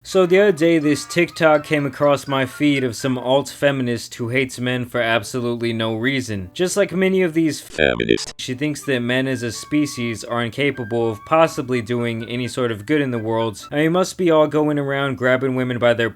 So the other day, this TikTok came across my feed of some alt-feminist who hates men for absolutely no reason. Just like many of these feminists, she thinks that men as a species are incapable of possibly doing any sort of good in the world, and we must be all going around grabbing women by their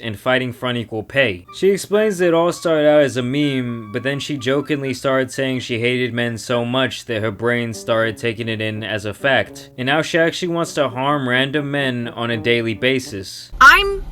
and fighting for unequal pay. She explains that it all started out as a meme, but then she jokingly started saying she hated men so much that her brain started taking it in as a fact. And now she actually wants to harm random men on a daily basis. I'm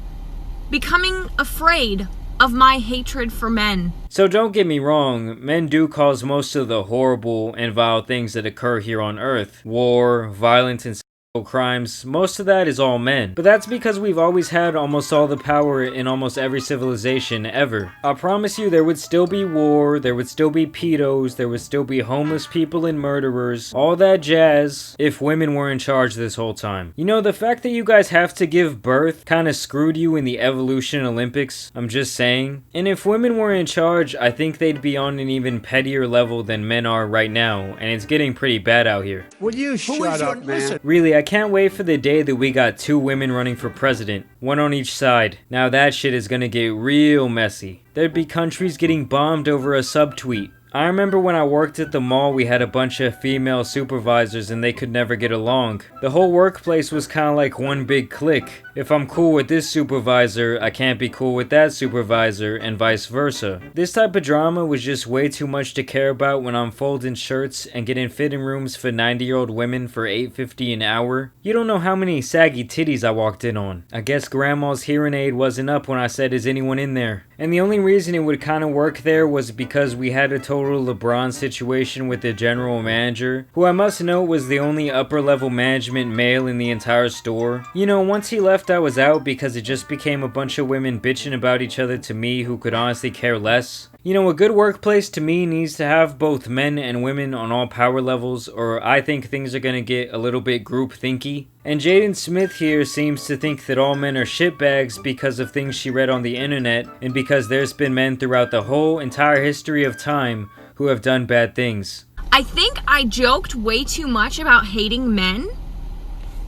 becoming afraid of my hatred for men. So don't get me wrong, men do cause most of the horrible and vile things that occur here on Earth. War, violence, and crimes, most of that is all men. But that's because we've always had almost all the power in almost every civilization ever. I promise you there would still be war, there would still be pedos, there would still be homeless people and murderers, all that jazz, if women were in charge this whole time. You know, the fact that you guys have to give birth kinda screwed you in the evolution Olympics, I'm just saying. And if women were in charge, I think they'd be on an even pettier level than men are right now, and it's getting pretty bad out here. Will you shut up, man? Really, I can't wait for the day that we got 2 women running for president, one on each side. Now that shit is gonna get real messy. There'd be countries getting bombed over a subtweet. I remember when I worked at the mall, we had a bunch of female supervisors and they could never get along. The whole workplace was kinda like one big clique. If I'm cool with this supervisor, I can't be cool with that supervisor, and vice versa. This type of drama was just way too much to care about when I'm folding shirts and getting fitting rooms for 90-year-old women for $8.50 an hour. You don't know how many saggy titties I walked in on. I guess grandma's hearing aid wasn't up when I said, "Is anyone in there?" And the only reason it would kinda work there was because we had a total LeBron situation with the general manager, who I must note was the only upper level management male in the entire store. You know, once he left I was out because it just became a bunch of women bitching about each other to me who could honestly care less. You know, a good workplace to me needs to have both men and women on all power levels, or I think things are gonna get a little bit group-thinky. And Jaden Smith here seems to think that all men are shitbags because of things she read on the internet, and because there's been men throughout the whole entire history of time who have done bad things. I think I joked way too much about hating men,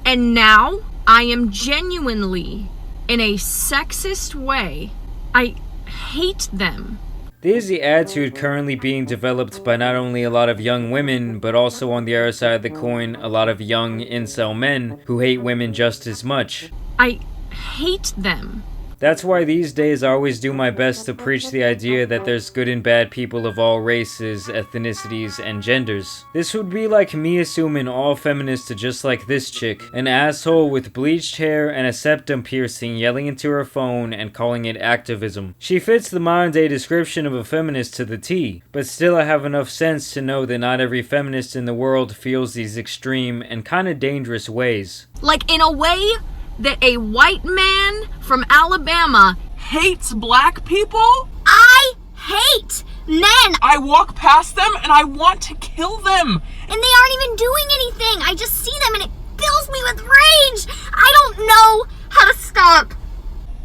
and now I am genuinely, in a sexist way, I hate them. This is the attitude currently being developed by not only a lot of young women, but also on the other side of the coin, a lot of young incel men who hate women just as much. I hate them. That's why these days I always do my best to preach the idea that there's good and bad people of all races, ethnicities, and genders. This would be like me assuming all feminists are just like this chick, an asshole with bleached hair and a septum piercing yelling into her phone and calling it activism. She fits the modern day description of a feminist to the T, but still I have enough sense to know that not every feminist in the world feels these extreme and kinda dangerous ways. Like in a way that a white man from Alabama hates black people? I hate men! I walk past them and I want to kill them! And they aren't even doing anything! I just see them and it fills me with rage! I don't know how to stop!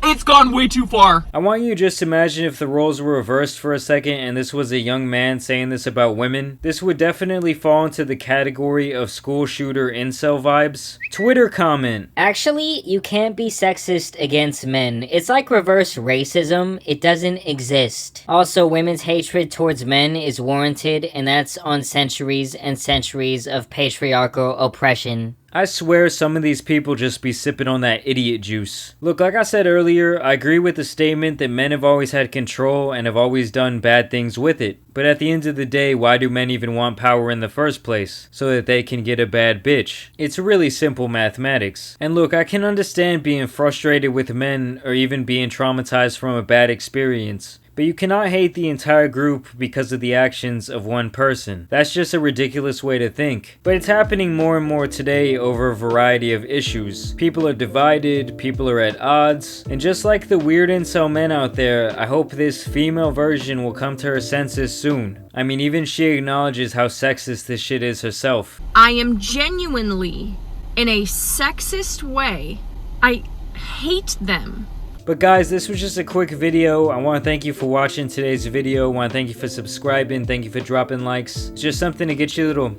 It's gone way too far. I want you to just imagine if the roles were reversed for a second and this was a young man saying this about women. This would definitely fall into the category of school shooter incel vibes. Twitter comment. Actually, you can't be sexist against men. It's like reverse racism. It doesn't exist. Also, women's hatred towards men is warranted, and that's on centuries and centuries of patriarchal oppression. I swear some of these people just be sipping on that idiot juice. Look, like I said earlier, I agree with the statement that men have always had control and have always done bad things with it. But at the end of the day, why do men even want power in the first place? So that they can get a bad bitch. It's really simple mathematics. And look, I can understand being frustrated with men or even being traumatized from a bad experience. But you cannot hate the entire group because of the actions of one person. That's just a ridiculous way to think. But it's happening more and more today over a variety of issues. People are divided, people are at odds, and just like the weird incel men out there, I hope this female version will come to her senses soon. I mean, even she acknowledges how sexist this shit is herself. I am genuinely, in a sexist way, I hate them. But guys, this was just a quick video. I want to thank you for watching today's video. I want to thank you for subscribing. Thank you for dropping likes. It's just something to get you a little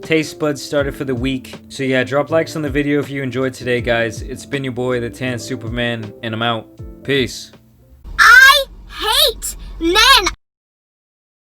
taste buds started for the week. So yeah, drop likes on the video if you enjoyed today, guys. It's been your boy, the Tan Superman, and I'm out. Peace. I hate men.